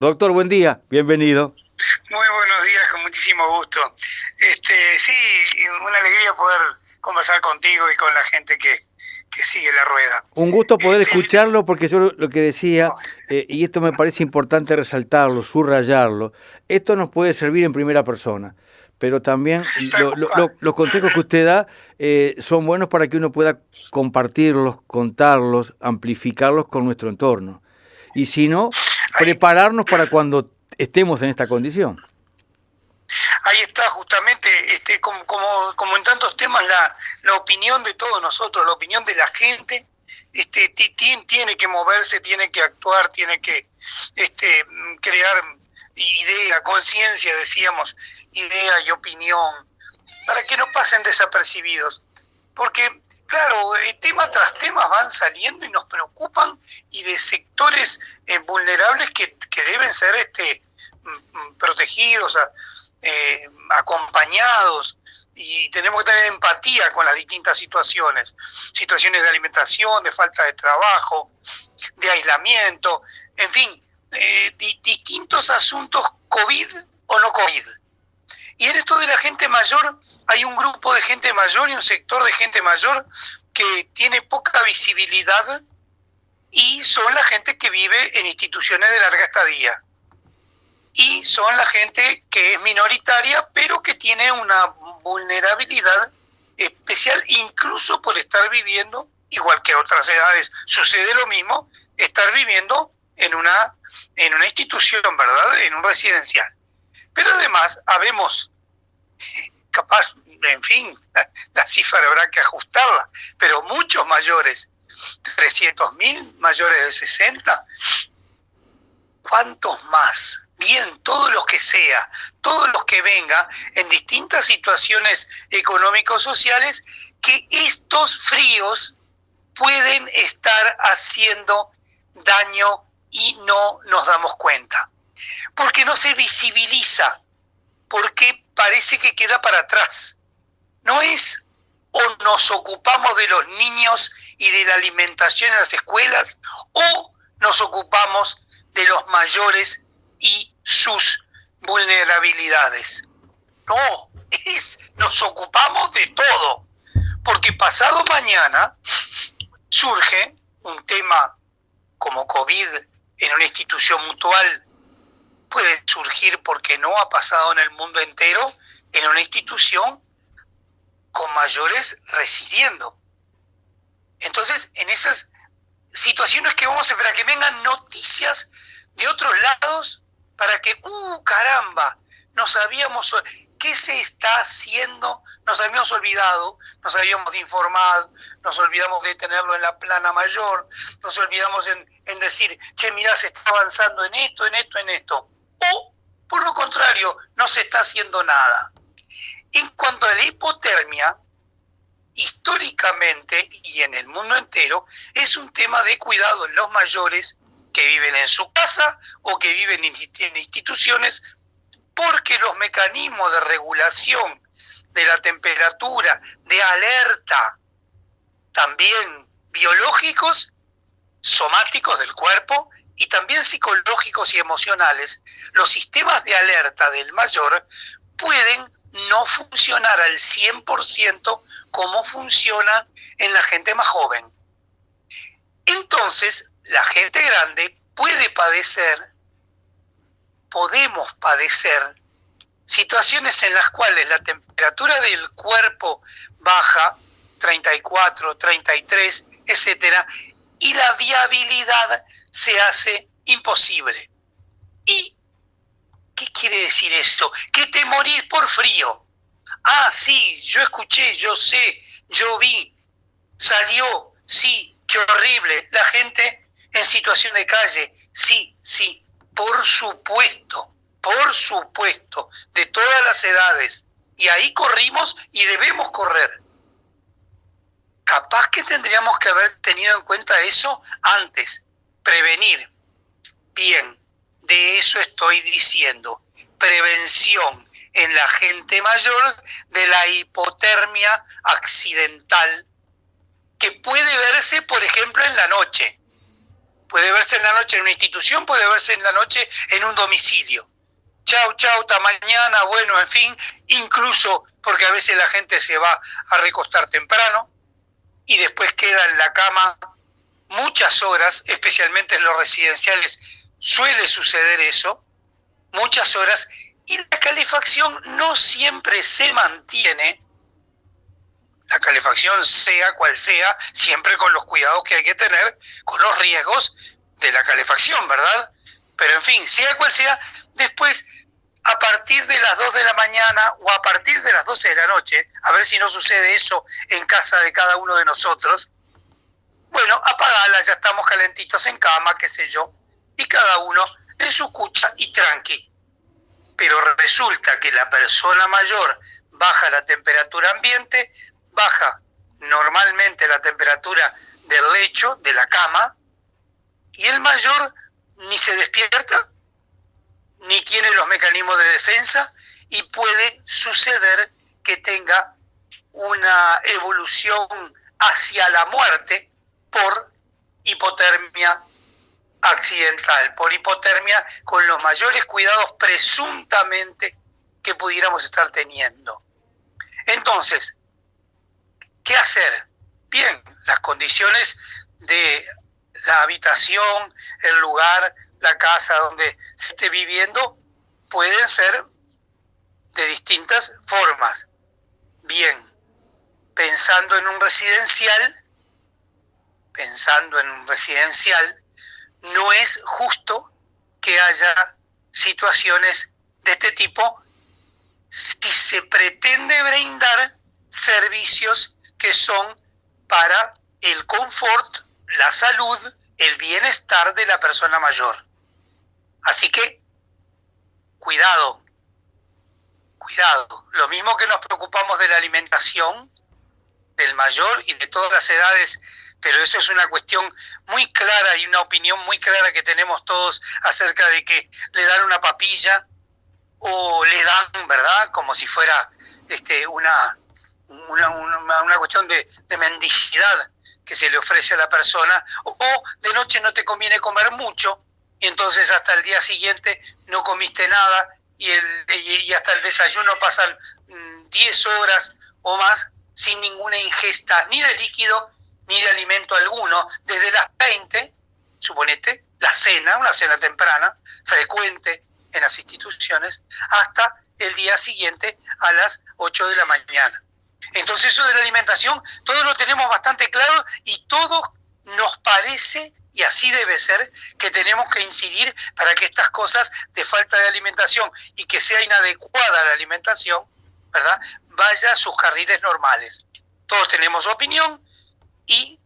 Doctor, buen día, bienvenido. Muy buenos días, con muchísimo gusto. Sí, una alegría poder conversar contigo y con la gente que sigue la rueda. Un gusto poder Este, escucharlo porque yo lo que decía, oh, y esto me parece importante resaltarlo, subrayarlo, esto nos puede servir en primera persona, pero también tal cual. los consejos que usted da son buenos para que uno pueda compartirlos, contarlos, amplificarlos con nuestro entorno. Y si no, Ahí, prepararnos para cuando estemos en esta condición. ahí está justamente, como en tantos temas, la opinión de todos nosotros, la opinión de la gente, tiene que moverse, tiene que actuar, tiene que crear idea, conciencia, decíamos, idea y opinión, para que no pasen desapercibidos. Porque, claro, tema tras tema van saliendo y nos preocupan, y de sectores vulnerables que deben ser protegidos, acompañados, y tenemos que tener empatía con las distintas situaciones de alimentación, de falta de trabajo, de aislamiento, en fin, distintos asuntos COVID o no COVID. Y en esto de la gente mayor, hay un grupo de gente mayor y un sector de gente mayor que tiene poca visibilidad, y son la gente que vive en instituciones de larga estadía. Y son la gente que es minoritaria, pero que tiene una vulnerabilidad especial, incluso por estar viviendo, igual que a otras edades sucede lo mismo, estar viviendo en una institución, ¿verdad? En un residencial. Pero además, habemos capaz, en fin, la cifra habrá que ajustarla, pero muchos mayores, 300.000 mayores de 60, ¿cuántos más? Bien, todos los que sea, todos los que vengan en distintas situaciones económico-sociales, que estos fríos pueden estar haciendo daño y no nos damos cuenta, porque no se visibiliza, porque parece que queda para atrás. No es o nos ocupamos de los niños y de la alimentación en las escuelas, o nos ocupamos de los mayores y sus vulnerabilidades. No, nos ocupamos de todo, porque pasado mañana surge un tema como COVID en una institución mutual. Puede surgir, porque no ha pasado en el mundo entero, en una institución con mayores residiendo. Entonces, en esas situaciones que vamos a esperar que vengan noticias de otros lados, para que, caramba, nos habíamos, ¿qué se está haciendo? Nos habíamos olvidado, nos habíamos informado, nos olvidamos de tenerlo en la plana mayor, nos olvidamos en decir, che, mirá, se está avanzando en esto, en esto, en esto. O, por lo contrario, no se está haciendo nada. En cuanto a la hipotermia, históricamente y en el mundo entero, es un tema de cuidado en los mayores que viven en su casa o que viven en instituciones, porque los mecanismos de regulación de la temperatura, de alerta, también biológicos, somáticos del cuerpo, y también psicológicos y emocionales, los sistemas de alerta del mayor pueden no funcionar al 100% como funciona en la gente más joven. Entonces, la gente grande puede padecer, podemos padecer situaciones en las cuales la temperatura del cuerpo baja 34, 33, etcétera, y la viabilidad se hace imposible. ¿Y qué quiere decir esto? Que te morís por frío. Ah, sí, yo escuché, yo sé, yo vi, salió, sí, qué horrible, la gente en situación de calle, sí, sí, por supuesto, de todas las edades. Y ahí corrimos y debemos correr. Capaz que tendríamos que haber tenido en cuenta eso antes, prevenir. Bien, de eso estoy diciendo. Prevención en la gente mayor de la hipotermia accidental, que puede verse, por ejemplo, en la noche. Puede verse en la noche en una institución, puede verse en la noche en un domicilio. Chau, chau, hasta mañana, bueno, en fin, incluso porque a veces la gente se va a recostar temprano y después queda en la cama muchas horas, especialmente en los residenciales suele suceder eso, muchas horas, y la calefacción no siempre se mantiene, la calefacción sea cual sea, siempre con los cuidados que hay que tener, con los riesgos de la calefacción, ¿verdad? Pero en fin, sea cual sea, después a partir de las 2 de la mañana o a partir de las 12 de la noche, a ver si no sucede eso en casa de cada uno de nosotros, bueno, apagala, ya estamos calentitos en cama, qué sé yo, y cada uno en su cucha y tranqui. Pero resulta que la persona mayor baja la temperatura ambiente, baja normalmente la temperatura del lecho, de la cama, y el mayor ni se despierta, ni tiene los mecanismos de defensa, y puede suceder que tenga una evolución hacia la muerte por hipotermia accidental, por hipotermia con los mayores cuidados presuntamente que pudiéramos estar teniendo. Entonces, ¿qué hacer? Bien, las condiciones de la habitación, el lugar, la casa donde se esté viviendo pueden ser de distintas formas. Bien, pensando en un residencial, no es justo que haya situaciones de este tipo si se pretende brindar servicios que son para el confort, la salud, el bienestar de la persona mayor. Así que, cuidado. Lo mismo que nos preocupamos de la alimentación del mayor y de todas las edades, pero eso es una cuestión muy clara y una opinión muy clara que tenemos todos acerca de que le dan una papilla o le dan, ¿verdad?, como si fuera una cuestión de mendicidad que se le ofrece a la persona, o de noche no te conviene comer mucho y entonces hasta el día siguiente no comiste nada y hasta el desayuno pasan 10 horas o más sin ninguna ingesta ni de líquido ni de alimento alguno, desde las 20, suponete, la cena, una cena temprana, frecuente en las instituciones, hasta el día siguiente a las 8 de la mañana. Entonces eso de la alimentación, todos lo tenemos bastante claro y todos nos parece, y así debe ser, que tenemos que incidir para que estas cosas de falta de alimentación y que sea inadecuada la alimentación, ¿verdad?, vaya a sus carriles normales. Todos tenemos opinión y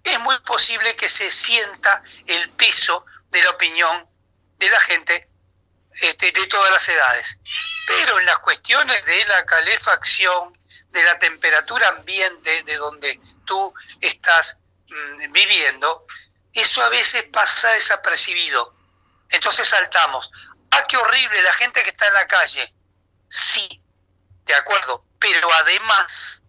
es muy posible que se sienta el peso de la opinión de la gente de todas las edades. Pero en las cuestiones de la calefacción, de la temperatura ambiente de donde tú estás viviendo, eso a veces pasa desapercibido. Entonces saltamos. ¡Ah, qué horrible la gente que está en la calle! Sí, de acuerdo, pero además,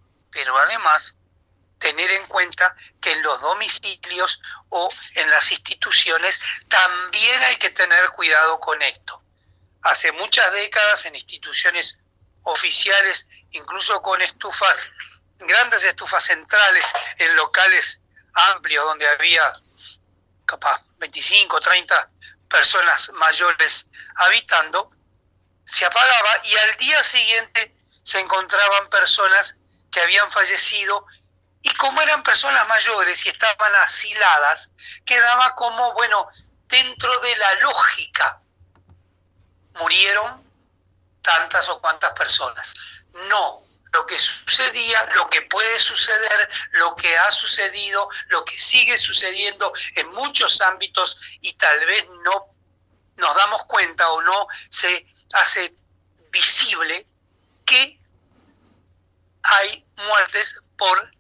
tener en cuenta que en los domicilios o en las instituciones también hay que tener cuidado con esto. Hace muchas décadas en instituciones oficiales, incluso con estufas, grandes estufas centrales en locales amplios donde había capaz 25, 30 personas mayores habitando, se apagaba y al día siguiente se encontraban personas que habían fallecido y como eran personas mayores y estaban asiladas, quedaba como, bueno, dentro de la lógica, murieron tantas o cuantas personas. No, lo que sucedía, lo que puede suceder, lo que ha sucedido, lo que sigue sucediendo en muchos ámbitos y tal vez no nos damos cuenta o no se hace visible que hay muertes por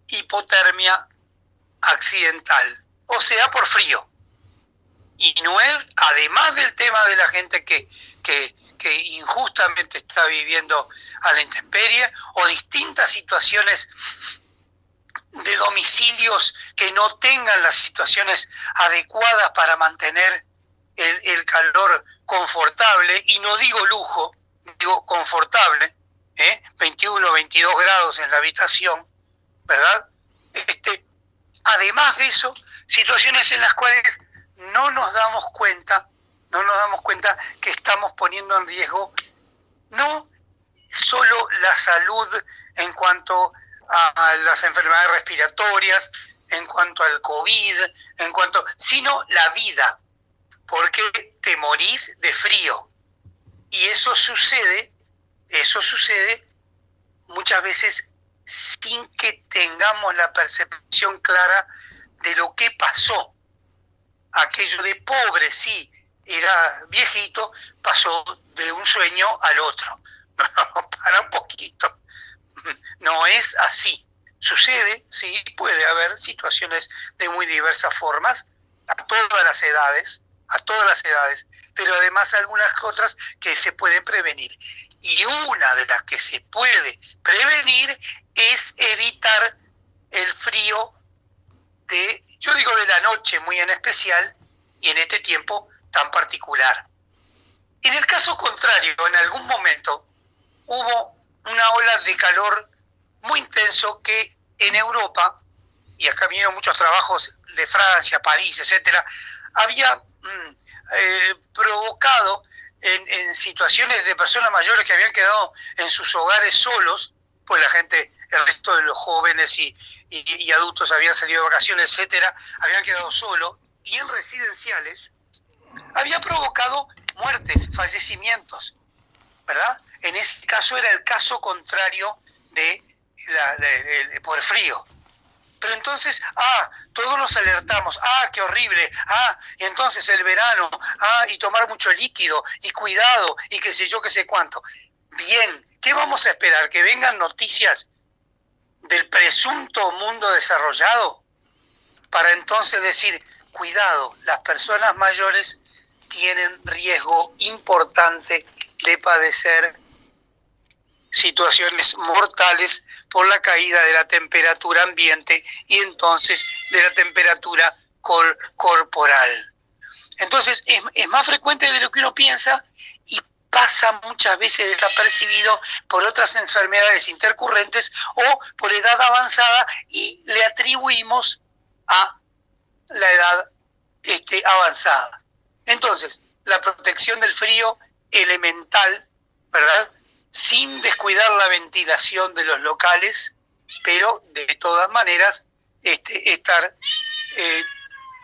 hipotermia accidental, o sea, por frío. Y no es, además del tema de la gente que injustamente está viviendo a la intemperie, o distintas situaciones de domicilios que no tengan las situaciones adecuadas para mantener el calor confortable, y no digo lujo, digo confortable, 21, 22 grados en la habitación, ¿verdad? Además de eso, situaciones en las cuales no nos damos cuenta que estamos poniendo en riesgo no solo la salud en cuanto a las enfermedades respiratorias, en cuanto al COVID, sino la vida, porque te morís de frío. Y eso sucede muchas veces sin que tengamos la percepción clara de lo que pasó. Aquello de pobre, sí, era viejito, pasó de un sueño al otro. Para un poquito. No es así. Sucede, sí, puede haber situaciones de muy diversas formas, a todas las edades, pero además algunas otras que se pueden prevenir. Y una de las que se puede prevenir es evitar el frío yo digo de la noche muy en especial, y en este tiempo tan particular. En el caso contrario, en algún momento hubo una ola de calor muy intenso que en Europa, y acá vinieron muchos trabajos de Francia, París, etcétera, había provocado en situaciones de personas mayores que habían quedado en sus hogares solos, pues el resto de los jóvenes y adultos habían salido de vacaciones, etcétera, habían quedado solos, y en residenciales había provocado muertes, fallecimientos, ¿verdad? En este caso era el caso contrario por frío. Pero entonces, todos nos alertamos, qué horrible, y entonces el verano, y tomar mucho líquido, y cuidado, y qué sé yo, qué sé cuánto. Bien, ¿qué vamos a esperar? ¿Que vengan noticias del presunto mundo desarrollado? Para entonces decir, cuidado, las personas mayores tienen riesgo importante de padecer situaciones mortales por la caída de la temperatura ambiente y entonces de la temperatura corporal. Entonces es más frecuente de lo que uno piensa y pasa muchas veces desapercibido por otras enfermedades intercurrentes o por edad avanzada, y le atribuimos a la edad avanzada. Entonces, la protección del frío elemental, ¿verdad? Sin descuidar la ventilación de los locales, pero de todas maneras estar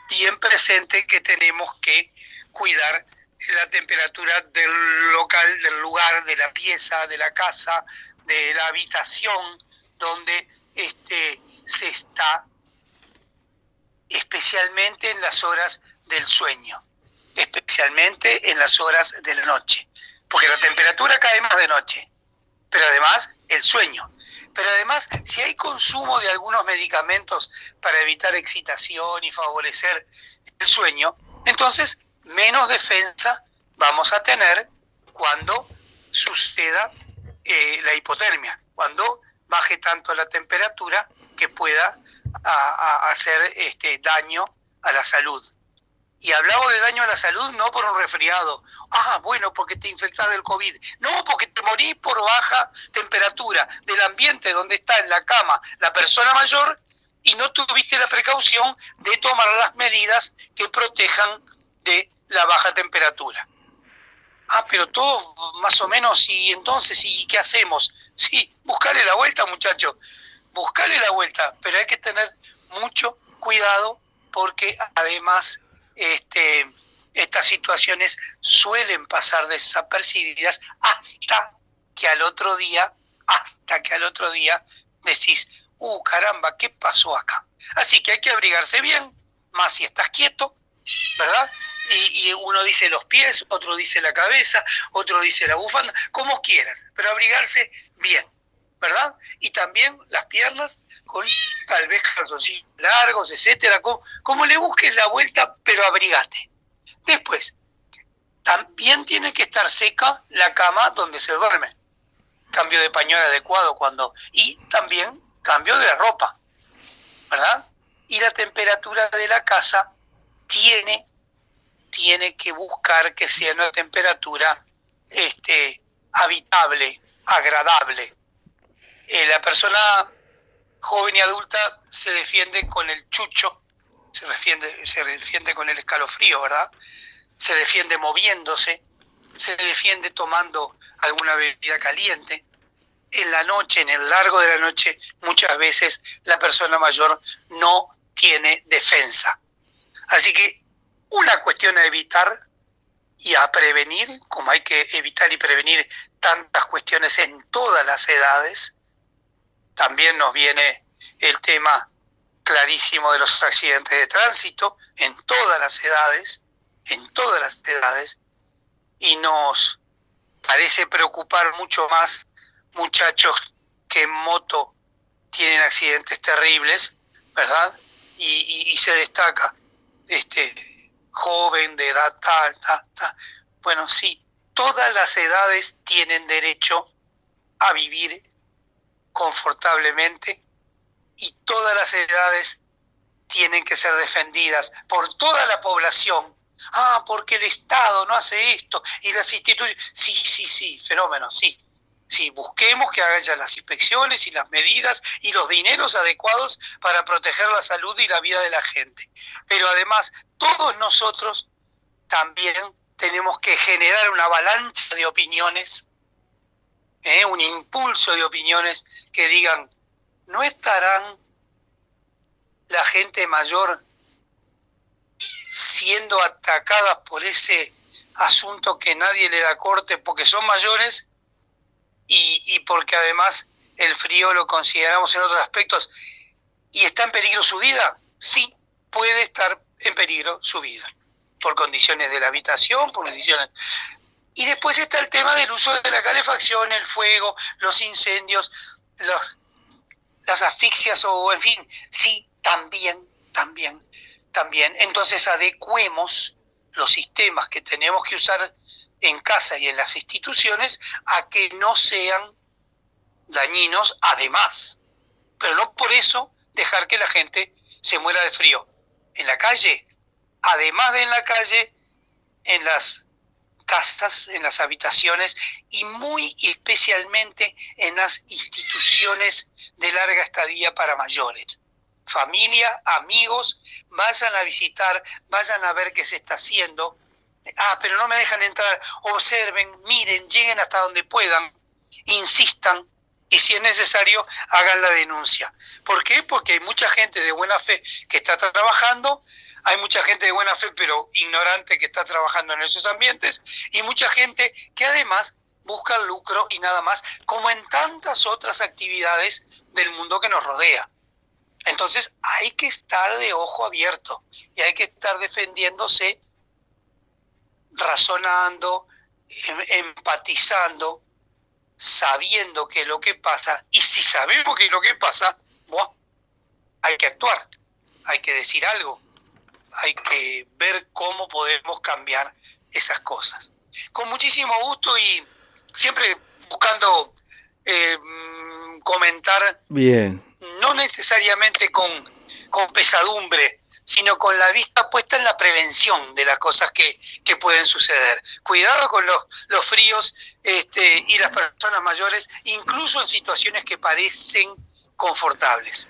bien presente que tenemos que cuidar la temperatura del local, del lugar, de la pieza, de la casa, de la habitación donde se está, especialmente en las horas del sueño, especialmente en las horas de la noche, porque la temperatura cae más de noche, pero además el sueño. Pero además, si hay consumo de algunos medicamentos para evitar excitación y favorecer el sueño, entonces menos defensa vamos a tener cuando suceda la hipotermia, cuando baje tanto la temperatura que pueda hacer daño a la salud. Y hablamos de daño a la salud no por un resfriado, bueno, porque te infectás del COVID, no, porque te morís por baja temperatura del ambiente donde está en la cama la persona mayor y no tuviste la precaución de tomar las medidas que protejan de la baja temperatura. Pero todo más o menos, y entonces, ¿y qué hacemos? Sí, buscale la vuelta, muchachos, buscale la vuelta, pero hay que tener mucho cuidado porque además estas situaciones suelen pasar desapercibidas hasta que al otro día decís, caramba, ¿qué pasó acá? Así que hay que abrigarse bien, más si estás quieto, ¿verdad? Y uno dice los pies, otro dice la cabeza, otro dice la bufanda, como quieras, pero abrigarse bien, ¿verdad? Y también las piernas con tal vez calzoncillos largos, etcétera, como le busques la vuelta, pero abrigate. Después, también tiene que estar seca la cama donde se duerme. Cambio de pañuelo adecuado y también cambio de ropa. ¿verdad? Y la temperatura de la casa tiene que buscar que sea una temperatura habitable, agradable. La persona joven y adulta se defiende con el chucho, se defiende con el escalofrío, ¿verdad? Se defiende moviéndose, se defiende tomando alguna bebida caliente. En la noche, en el largo de la noche, muchas veces la persona mayor no tiene defensa. Así que una cuestión a evitar y a prevenir, como hay que evitar y prevenir tantas cuestiones en todas las edades. También nos viene el tema clarísimo de los accidentes de tránsito en todas las edades, y nos parece preocupar mucho más muchachos que en moto tienen accidentes terribles, ¿verdad? Y se destaca joven de edad tal. Bueno, sí, todas las edades tienen derecho a vivir confortablemente y todas las edades tienen que ser defendidas por toda la población. Porque el Estado no hace esto y las instituciones. Sí, fenómeno, sí. Sí, busquemos que hagan ya las inspecciones y las medidas y los dineros adecuados para proteger la salud y la vida de la gente. Pero además, todos nosotros también tenemos que generar una avalancha de opiniones, un impulso de opiniones que digan, ¿no estarán la gente mayor siendo atacadas por ese asunto que nadie le da corte porque son mayores y porque además el frío lo consideramos en otros aspectos y está en peligro su vida? Sí, puede estar en peligro su vida, por condiciones de la habitación, por condiciones. Y después está el tema del uso de la calefacción, el fuego, los incendios, las asfixias o en fin, sí, también. Entonces adecuemos los sistemas que tenemos que usar en casa y en las instituciones a que no sean dañinos además, pero no por eso dejar que la gente se muera de frío. En la calle, además de en la calle, en las casas, en las habitaciones y muy especialmente en las instituciones de larga estadía para mayores. Familia, amigos, vayan a visitar, vayan a ver qué se está haciendo. Pero no me dejan entrar. Observen, miren, lleguen hasta donde puedan, insistan y si es necesario hagan la denuncia. ¿Por qué? Porque hay mucha gente de buena fe que está trabajando, hay mucha gente de buena fe pero ignorante que está trabajando en esos ambientes y mucha gente que además busca el lucro y nada más, como en tantas otras actividades del mundo que nos rodea. Entonces hay que estar de ojo abierto y hay que estar defendiéndose, razonando, empatizando, sabiendo qué es lo que pasa, y si sabemos qué es lo que pasa, hay que actuar, hay que decir algo, hay que ver cómo podemos cambiar esas cosas. Con muchísimo gusto y siempre buscando comentar, bien, no necesariamente con pesadumbre, sino con la vista puesta en la prevención de las cosas que pueden suceder. Cuidado con los fríos y las personas mayores, incluso en situaciones que parecen confortables.